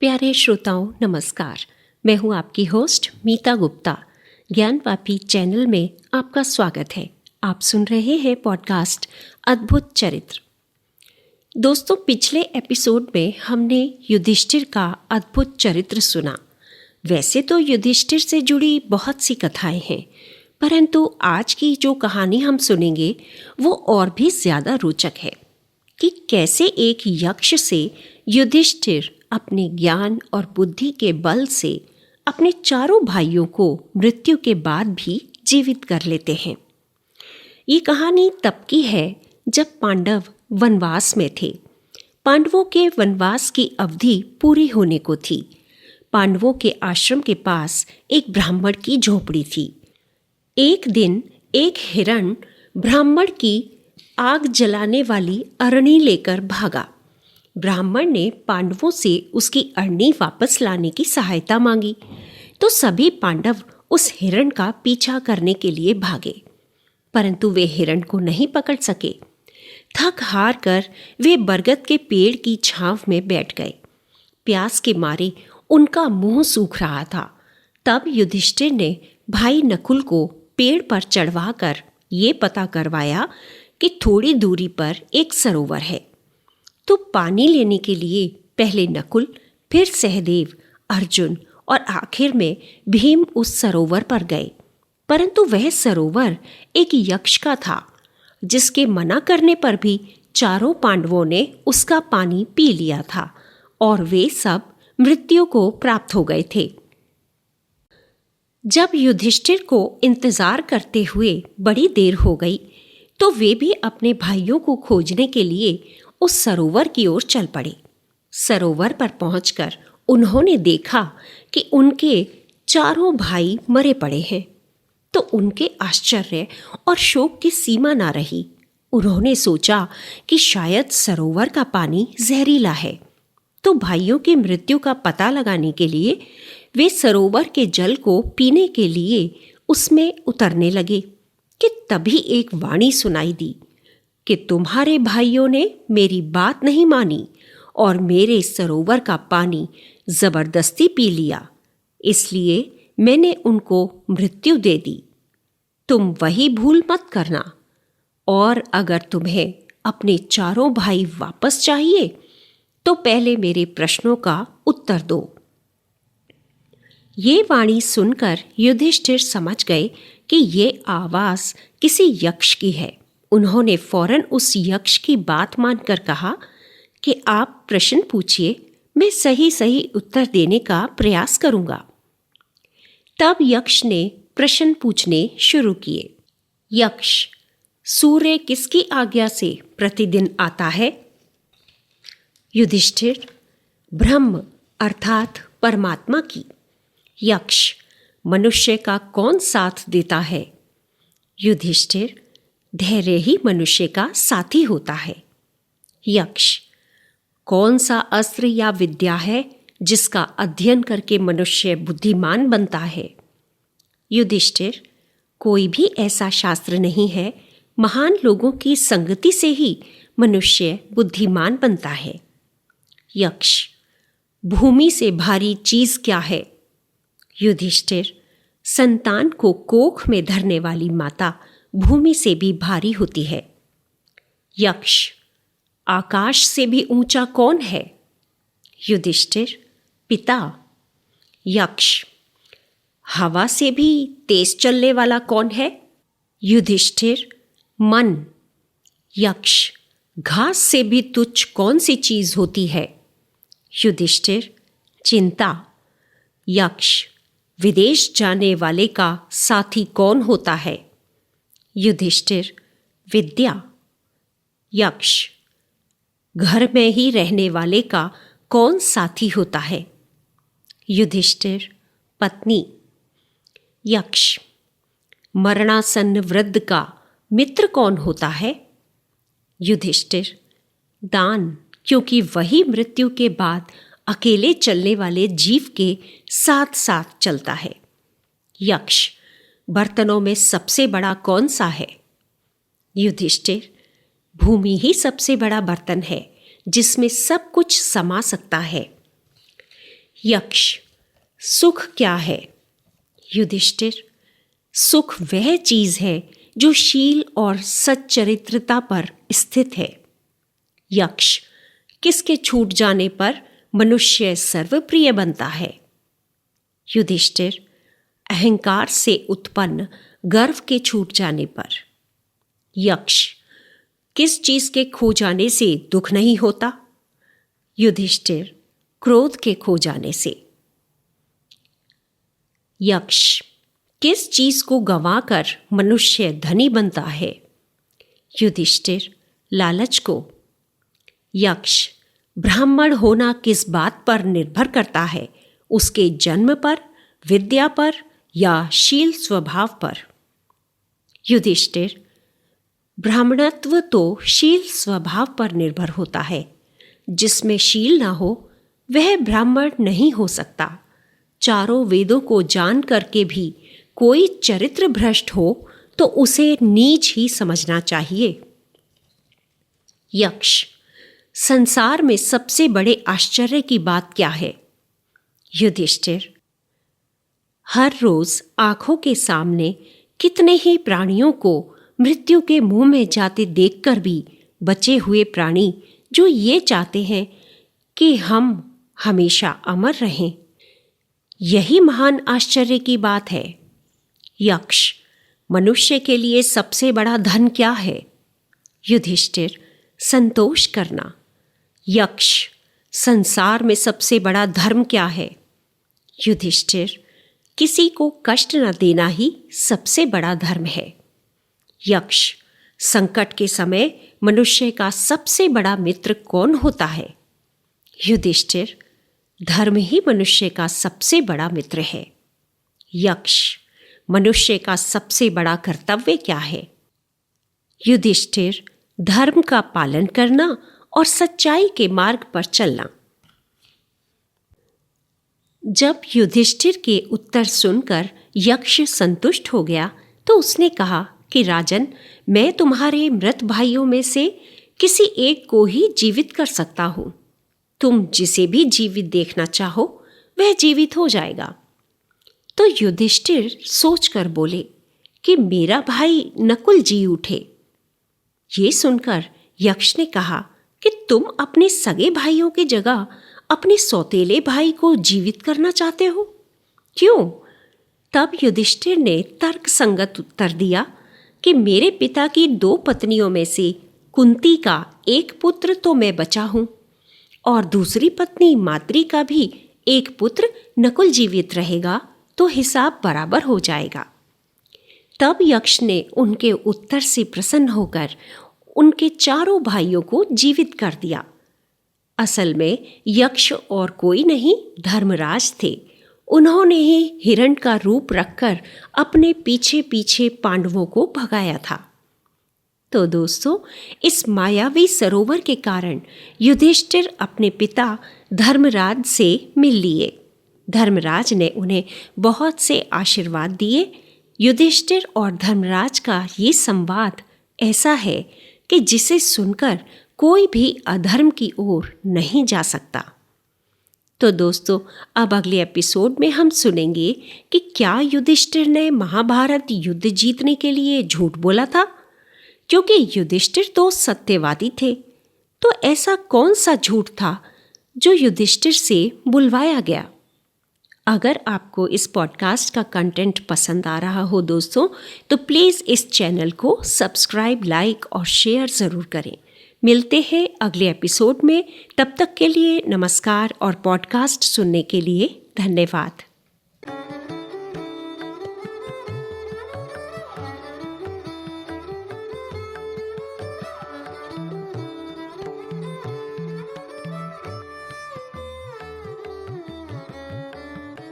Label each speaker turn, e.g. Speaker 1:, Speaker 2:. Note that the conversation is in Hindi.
Speaker 1: प्यारे श्रोताओं नमस्कार। मैं हूं आपकी होस्ट मीता गुप्ता। ज्ञानवापी चैनल में आपका स्वागत है। आप सुन रहे हैं पॉडकास्ट अद्भुत चरित्र। दोस्तों, पिछले एपिसोड में हमने युधिष्ठिर का अद्भुत चरित्र सुना। वैसे तो युधिष्ठिर से जुड़ी बहुत सी कथाएं हैं, परंतु आज की जो कहानी हम सुनेंगे वो और भी ज़्यादा रोचक है कि कैसे एक यक्ष से युधिष्ठिर अपने ज्ञान और बुद्धि के बल से अपने चारों भाइयों को मृत्यु के बाद भी जीवित कर लेते हैं। ये कहानी तब की है जब पांडव वनवास में थे। पांडवों के वनवास की अवधि पूरी होने को थी। पांडवों के आश्रम के पास एक ब्राह्मण की झोपड़ी थी। एक दिन एक हिरण ब्राह्मण की आग जलाने वाली अरणी लेकर भागा। ब्राह्मण ने पांडवों से उसकी अरणी वापस लाने की सहायता मांगी, तो सभी पांडव उस हिरण का पीछा करने के लिए भागे, परंतु वे हिरण को नहीं पकड़ सके। थक हार कर वे बरगद के पेड़ की छांव में बैठ गए। प्यास के मारे उनका मुंह सूख रहा था। तब युधिष्ठिर ने भाई नकुल को पेड़ पर चढ़वाकर ये पता करवाया कि थोड़ी दूरी पर एक सरोवर है। तो पानी लेने के लिए पहले नकुल, फिर सहदेव, अर्जुन और आखिर में भीम उस सरोवर पर गए। परंतु वह सरोवर एक यक्ष का था, जिसके मना करने पर भी चारों पांडवों ने उसका पानी पी लिया था और वे सब मृत्यु को प्राप्त हो गए थे। जब युधिष्ठिर को इंतजार करते हुए बड़ी देर हो गई, तो वे भी अपने भाइयों को खोजने के लिए उस सरोवर की ओर चल पड़े। सरोवर पर पहुंचकर उन्होंने देखा कि उनके चारों भाई मरे पड़े हैं। तो उनके आश्चर्य और शोक की सीमा ना रही। उन्होंने सोचा कि शायद सरोवर का पानी जहरीला है। तो भाइयों की मृत्यु का पता लगाने के लिए वे सरोवर के जल को पीने के लिए उसमें उतरने लगे कि तभी एक वाणी सुनाई दी कि तुम्हारे भाइयों ने मेरी बात नहीं मानी और मेरे सरोवर का पानी जबरदस्ती पी लिया, इसलिए मैंने उनको मृत्यु दे दी। तुम वही भूल मत करना, और अगर तुम्हें अपने चारों भाई वापस चाहिए तो पहले मेरे प्रश्नों का उत्तर दो। ये वाणी सुनकर युधिष्ठिर समझ गए कि ये आवाज किसी यक्ष की है। उन्होंने फौरन उस यक्ष की बात मानकर कहा कि आप प्रश्न पूछिए, मैं सही सही उत्तर देने का प्रयास करूंगा। तब यक्ष ने प्रश्न पूछने शुरू किए। यक्ष, सूर्य किसकी आज्ञा से प्रतिदिन आता है? युधिष्ठिर, ब्रह्म अर्थात परमात्मा की। यक्ष, मनुष्य का कौन साथ देता है? युधिष्ठिर, धैर्य ही मनुष्य का साथी होता है। यक्ष, कौन सा अस्त्र या विद्या है जिसका अध्ययन करके मनुष्य बुद्धिमान बनता है? युधिष्ठिर, कोई भी ऐसा शास्त्र नहीं है। महान लोगों की संगति से ही मनुष्य बुद्धिमान बनता है। यक्ष, भूमि से भारी चीज क्या है? युधिष्ठिर, संतान को कोख में धरने वाली माता भूमि से भी भारी होती है। यक्ष, आकाश से भी ऊंचा कौन है? युधिष्ठिर, पिता। यक्ष, हवा से भी तेज चलने वाला कौन है? युधिष्ठिर, मन। यक्ष, घास से भी तुच्छ कौन सी चीज होती है? युधिष्ठिर, चिंता। यक्ष, विदेश जाने वाले का साथी कौन होता है? युधिष्ठिर, विद्या। यक्ष, घर में ही रहने वाले का कौन साथी होता है? युधिष्ठिर, पत्नी। यक्ष, मरणासन्न वृद्ध का मित्र कौन होता है? युधिष्ठिर, दान, क्योंकि वही मृत्यु के बाद अकेले चलने वाले जीव के साथ साथ चलता है। यक्ष, बर्तनों में सबसे बड़ा कौन सा है? युधिष्ठिर, भूमि ही सबसे बड़ा बर्तन है जिसमें सब कुछ समा सकता है। यक्ष, सुख क्या है? युधिष्ठिर, सुख वह चीज है जो शील और सच्चरित्रता पर स्थित है। यक्ष, किसके छूट जाने पर मनुष्य सर्वप्रिय बनता है? युधिष्ठिर, अहंकार से उत्पन्न गर्व के छूट जाने पर। यक्ष, किस चीज के खो जाने से दुख नहीं होता? युधिष्ठिर, क्रोध के खो जाने से। यक्ष, किस चीज को गंवाकर मनुष्य धनी बनता है? युधिष्ठिर, लालच को। यक्ष, ब्राह्मण होना किस बात पर निर्भर करता है? उसके जन्म पर, विद्या पर या शील स्वभाव पर? युधिष्ठिर, ब्राह्मणत्व तो शील स्वभाव पर निर्भर होता है। जिसमें शील ना हो वह ब्राह्मण नहीं हो सकता। चारों वेदों को जान करके भी कोई चरित्र भ्रष्ट हो तो उसे नीच ही समझना चाहिए। यक्ष, संसार में सबसे बड़े आश्चर्य की बात क्या है? युधिष्ठिर, हर रोज आंखों के सामने कितने ही प्राणियों को मृत्यु के मुंह में जाते देखकर भी बचे हुए प्राणी जो ये चाहते हैं कि हम हमेशा अमर रहें, यही महान आश्चर्य की बात है। यक्ष, मनुष्य के लिए सबसे बड़ा धन क्या है? युधिष्ठिर, संतोष करना। यक्ष, संसार में सबसे बड़ा धर्म क्या है? युधिष्ठिर, किसी को कष्ट न देना ही सबसे बड़ा धर्म है। यक्ष, संकट के समय मनुष्य का सबसे बड़ा मित्र कौन होता है? युधिष्ठिर, धर्म ही मनुष्य का सबसे बड़ा मित्र है। यक्ष, मनुष्य का सबसे बड़ा कर्तव्य क्या है? युधिष्ठिर, धर्म का पालन करना और सच्चाई के मार्ग पर चलना। जब युधिष्ठिर के उत्तर सुनकर यक्ष संतुष्ट हो गया तो उसने कहा कि राजन, मैं तुम्हारे मृत भाइयों में से किसी एक को ही जीवित कर सकता हूं। तुम जिसे भी जीवित देखना चाहो वह जीवित हो जाएगा। तो युधिष्ठिर सोचकर बोले कि मेरा भाई नकुल जी उठे। ये सुनकर यक्ष ने कहा कि तुम अपने सगे भाइयों की जगह अपने सौतेले भाई को जीवित करना चाहते हो, क्यों? तब युधिष्ठिर ने तर्क संगत उत्तर दिया कि मेरे पिता की 2 पत्नियों में से कुंती का एक पुत्र तो मैं बचा हूं और दूसरी पत्नी माद्री का भी एक पुत्र नकुल जीवित रहेगा तो हिसाब बराबर हो जाएगा। तब यक्ष ने उनके उत्तर से प्रसन्न होकर उनके चारों भाइयों को जीवित कर दिया। असल में यक्ष और कोई नहीं, धर्मराज थे। उन्होंने ही हिरण का रूप रखकर अपने पीछे पीछे पांडवों को भगाया था। तो दोस्तों, इस मायावी सरोवर के कारण युधिष्ठिर अपने पिता धर्मराज से मिल लिए। धर्मराज ने उन्हें बहुत से आशीर्वाद दिए। युधिष्ठिर और धर्मराज का ये संवाद ऐसा है कि जिसे सुनकर कोई भी अधर्म की ओर नहीं जा सकता। तो दोस्तों, अब अगले एपिसोड में हम सुनेंगे कि क्या युधिष्ठिर ने महाभारत युद्ध जीतने के लिए झूठ बोला था? क्योंकि युधिष्ठिर तो सत्यवादी थे, तो ऐसा कौन सा झूठ था जो युधिष्ठिर से बुलवाया गया? अगर आपको इस पॉडकास्ट का कंटेंट पसंद आ रहा हो दोस्तों, तो प्लीज़ इस चैनल को सब्सक्राइब, लाइक और शेयर ज़रूर करें। मिलते हैं अगले एपिसोड में। तब तक के लिए नमस्कार और पॉडकास्ट सुनने के लिए धन्यवाद।